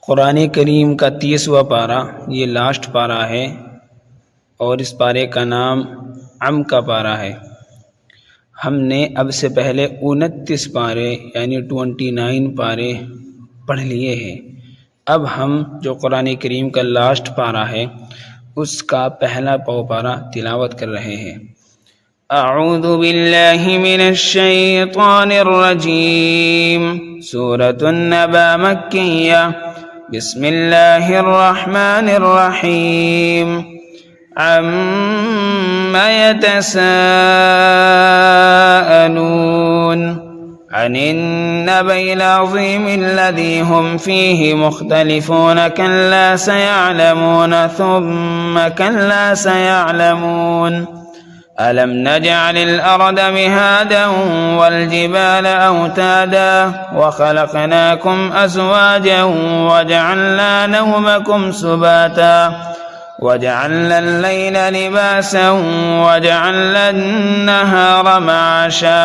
कुरान करीम का 30वां पारा, ये लास्ट पारा है और इस पारे का नाम अम का पारा है। हमने अब से पहले 29 पारे यानी 29 पारे पढ़ लिए हैं। अब हम जो कुरान करीम का लास्ट पारा है उसका पहला पारा तिलावत कर रहे हैं। अऊज़ु बिल्लाहि मिनश शैतानिर रजीम। सूरतुन नबा मक्किया। बिस्मिल्लाहिर रहमानिर रहीम। अम्मा यतसाअलून अनिन नबइल अज़ीमिल्लज़ी हुम फ़ीहि मुख़्तलिफ़ून कल्ला सयअलमून थुम्मा कल्ला सयअलमून अलम नजअलिल अर्द मिहादन वल जिबाल औतादा व खलक़नाकुम अज़वाजन वजअलना नौमकुम सुबाता वजअलना अल-लैल लिबासन वजअलना अन-नहारा मआशा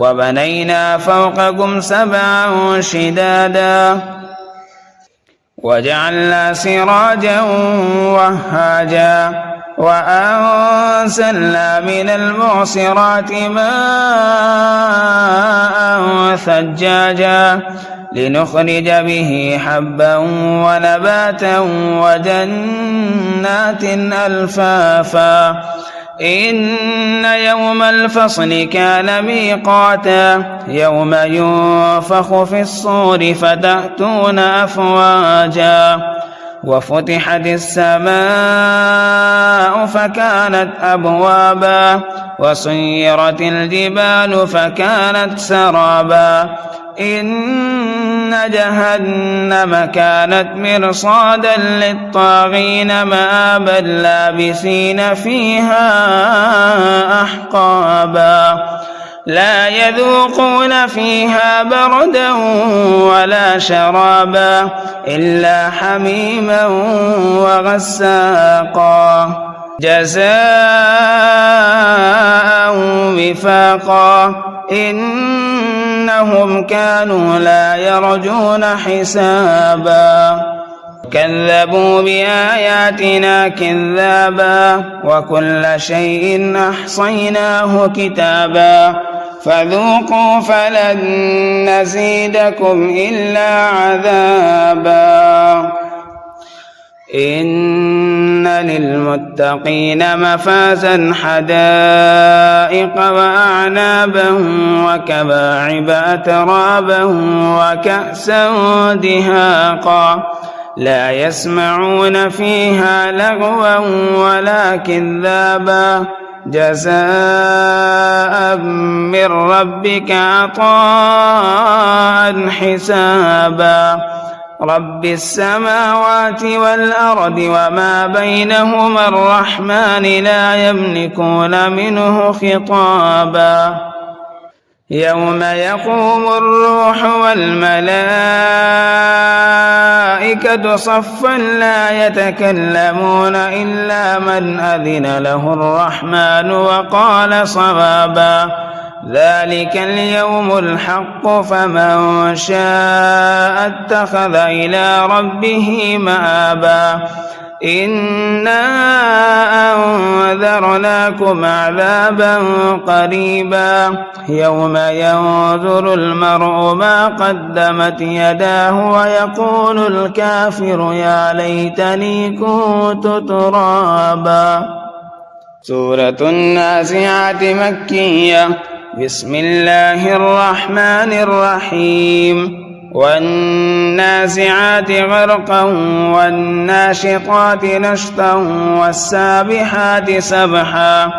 वबनैना फ़ौक़कुम सबअन शिदादा वजअलना सिराजन वहाजा वअंज़लना मिनल मुअसिराति माअन थज्जाजा लिनुख़रिज बिही हब्बन वनबाता वजन्नातिन अल्फ़ाफ़ा इन्न यौमल फ़स्लि कान मीक़ाता यौम युन्फ़ख़ु फ़िस्सूरि फ़तअतून अफ़वाजा वफ़ुतिहतिस समाअु फ़कानत अबवाबा वसुय्यरतिल जिबालु फ़कानत सराबा इन्न जहन्नम कानत मिरसादन लित्ताग़ीन मआबन लाबिसीन फ़ीहा अहक़ाबा ला यذوقون فيها بردا ولا شرابا إلا حميما وغساقا جزاء وفاقا إنهم كانوا لا يرجون حسابا كذبوا بآياتنا كذابا وكل شيء أحصيناه كتابا فذوقوا فلن نزيدكم إلا عذابا إن للمتقين مفازا حدائق وأعنابا وكواعب أترابا وكأسا دهاقا لا يسمعون فيها لغوا ولا كذابا جزاء من ربك عطاء حسابا رب السماوات والأرض وما بينهما الرحمن لا يملكون منه خطابا يوم يقوم الروح والملائكة صفا لا يتكلمون إلا من أذن له الرحمن وقال صوابا ذلك اليوم الحق فمن شاء اتخذ إلى ربه مآبا إنا أنذرناكم عذابا قريبا يوم ينظر المرء ما قدمت يداه ويقول الكافر يا ليتني كنت ترابا سورة النازعات مكية بسم الله الرحمن الرحيم والنازعات غرقا والناشطات نشطا والسابحات سبحا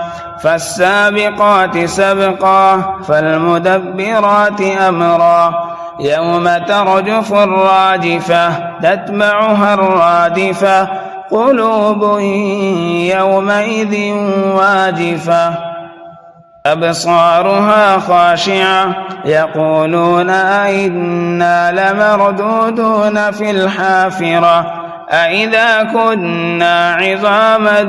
فالسابقات سبقا فالمدبرات أمرا يوم ترجف الراجفة تتبعها الرادفة قلوب يومئذ واجفة أبصارها خاشعة يقولون أئنا لمردودون في الحافرة أئذا كنا عظاما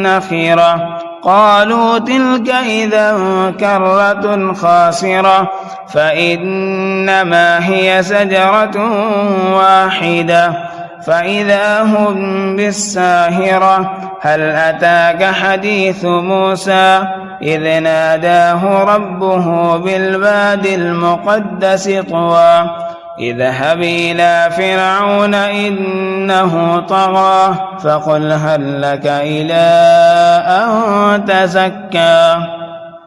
نخرة قالوا تلك إذا كرة خاسرة فإنما هي زجرة واحدة فإذا هم بالساهرة هل أتاك حديث موسى إذ ناداه ربه بالوادي المقدس طوى اذهب إلى فرعون إنه طغى فقل هل لك إلى أن تزكى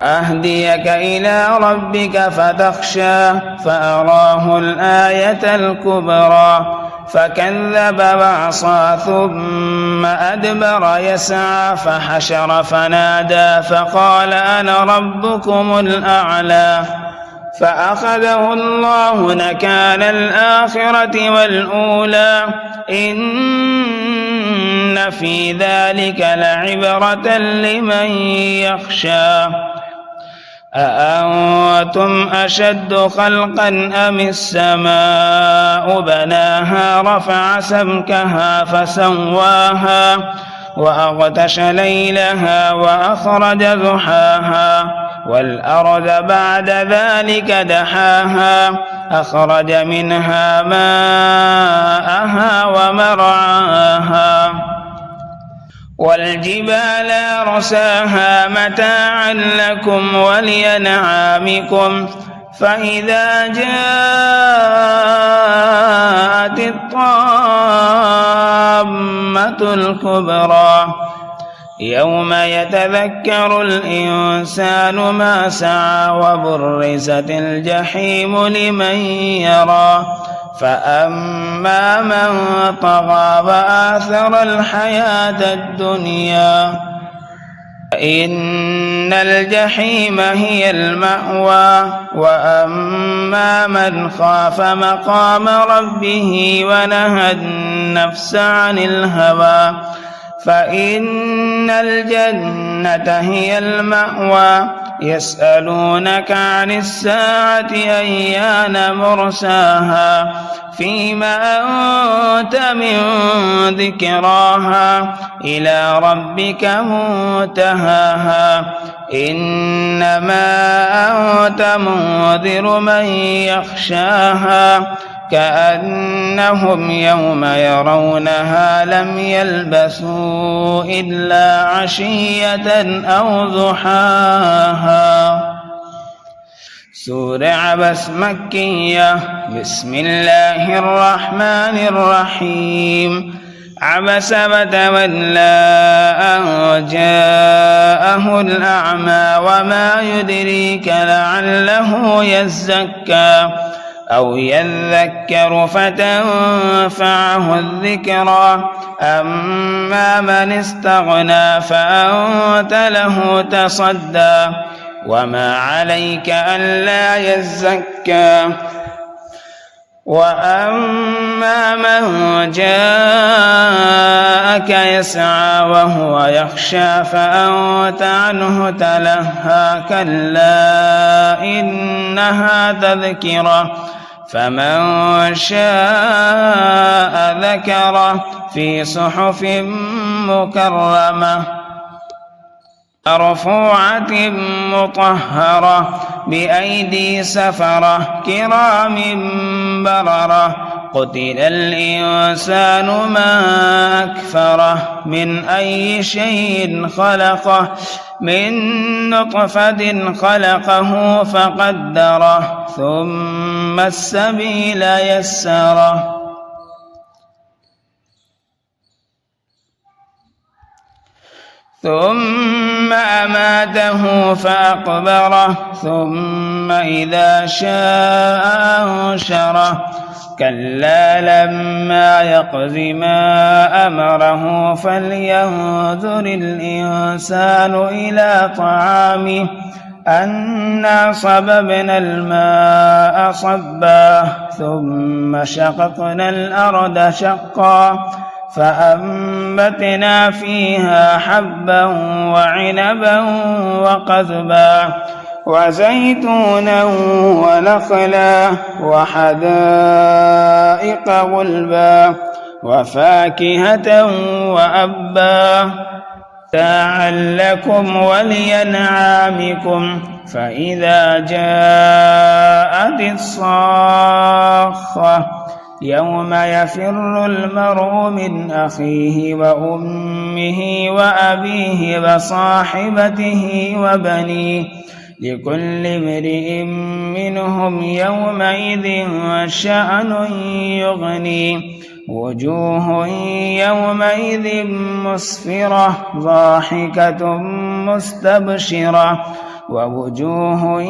أهديك إلى ربك فتخشى فأراه الآية الكبرى فكذب وعصى ثم أدبر يسعى فحشر فنادى فقال أنا ربكم الأعلى فأخذه الله نكال الآخرة والأولى إن في ذلك لعبرة لمن يخشى أأنتم أشد خلقا أم السماء بناها رفع سمكها فسواها وأغطش ليلها وأخرج ضحاها والأرض بعد ذلك دحاها أخرج منها ماءها ومرعاها والجبال أرساها متاعا لكم ولأنعامكم فإذا جاءت الطامة الكبرى يوم يتذكر الإنسان ما سعى وبرزت الجحيم لمن يرى فأما من طغى وآثر الحياة الدنيا فإن الجحيم هي المأوى وأما من خاف مقام ربه ونهى النفس عن الهوى فإن الجنة هي المأوى يسألونك عن الساعة أيان مرساها فيما أنت من ذكراها إلى ربك منتهاها إنما أنت منذر من يخشاها كأنهم يوم يرونها لم يلبثوا إلا عشية أو ضحاها. سورة عبس مكية. بسم الله الرحمن الرحيم. عبس وتولى أن جاءه الأعمى وما يدريك لعله يزكى أو يذكر فتنفعه الذكرى أما من استغنى فأنت له تصدى وما عليك ألا يزكى وأما من جاءك يسعى وهو يخشى فأنت عنه تلهى كلا إنها تذكرة فمن شاء ذكره في صحف مكرمة مرفوعة مطهرة بأيدي سفرة كرام بررة قتل الإنسان ما أكفره من أي شيء خلقه من نطفة خلقه فقدره ثم السبيل يسره ثم أماته فأقبره ثم إذا شاء أنشره كلا لما يقض ما أمره فلينظر الإنسان إلى طعامه أنا صببنا الماء صبا ثم شققنا الأرض شقا فأنبتنا فيها حبا وعنبا وقضبا وزيتونا ونخلا وحدائق غلبا وفاكهة وأبا متاعا لكم ولأنعامكم فإذا جاءت الصاخة يوم يفر المرء من أخيه وأمه وأبيه وصاحبته وبنيه لكل امرئ منهم يومئذ شأن يغنيه وجوه يومئذ مسفرة ضاحكة مستبشرة ووجوه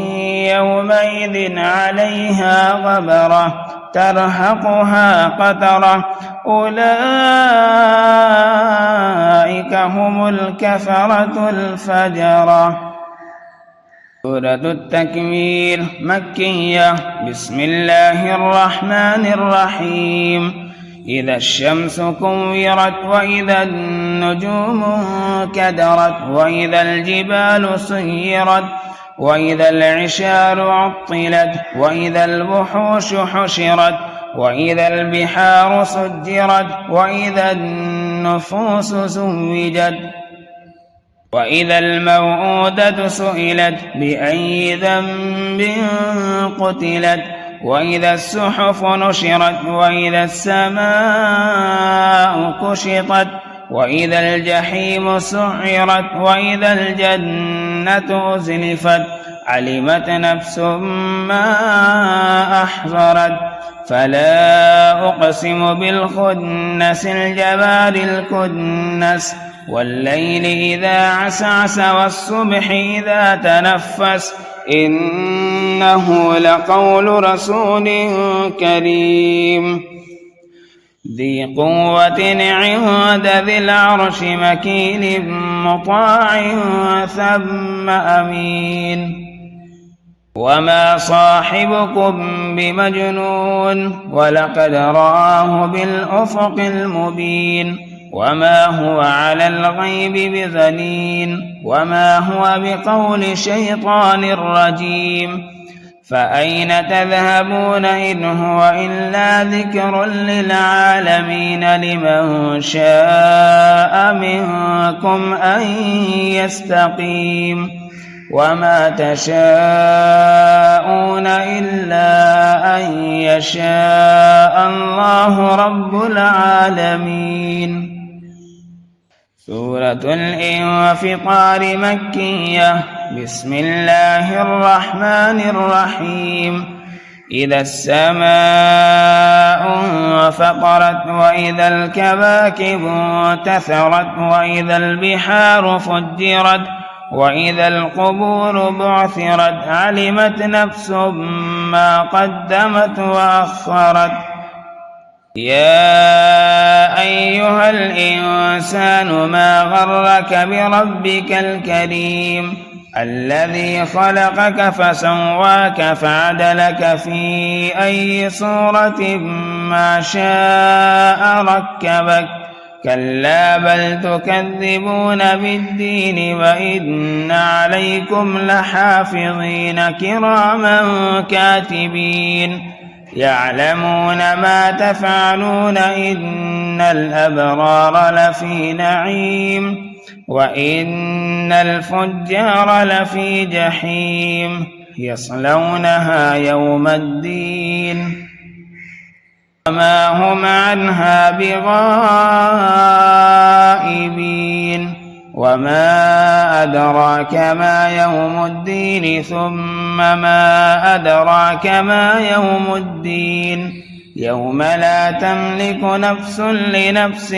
يومئذ عليها غبرة ترهقها قترة أولئك هم الكفرة الفجرة. سورة التكوير مكية. بسم الله الرحمن الرحيم. إذا الشمس كورت وإذا النجوم كدرت وإذا الجبال سيرت وإذا العشار عطلت وإذا الوحوش حشرت وإذا البحار سجرت وإذا النفوس زوجت وإذا الموءودة سئلت بأي ذنب قتلت وإذا الصحف نشرت وإذا السماء كشطت وإذا الجحيم سعرت وإذا الجنة أزلفت علمت نفس ما أحضرت فلا أقسم بالخنس الجوار الكنس والليل إذا عسعس والصبح إذا تنفس إنه لقول رسول كريم ذي قوة عند ذي العرش مكين مطاع ثم أمين وما صاحبكم بمجنون ولقد رآه بالأفق المبين وما هو على الغيب بضنين وما هو بقول شيطان رجيم فأين تذهبون إن هو إلا ذكر للعالمين لمن شاء منكم أن يستقيم وما تشاءون إلا أن يشاء الله رب العالمين. سورة الانفطار مكية. بسم الله الرحمن الرحيم. إذا السماء انفطرت وإذا الكواكب انتثرت وإذا البحار فجرت وإذا القبور بعثرت علمت نفس ما قدمت وأخرت يا أيها الإنسان ما غرك بربك الكريم الذي خلقك فسواك فعدلك في أي صورة ما شاء ركبك كلا بل تكذبون بالدين وإن عليكم لحافظين كراما كاتبين يعلمون ما تفعلون إن الأبرار لفي نعيم وإن الفجار لفي جحيم يصلونها يوم الدين وما هم عنها بغائبين وما أدراك ما يوم الدين ثم ما أدراك ما يوم الدين يوم لا تملك نفس لنفس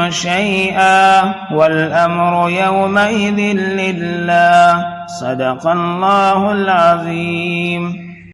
شيئا والأمر يومئذ لله. صدق الله العظيم.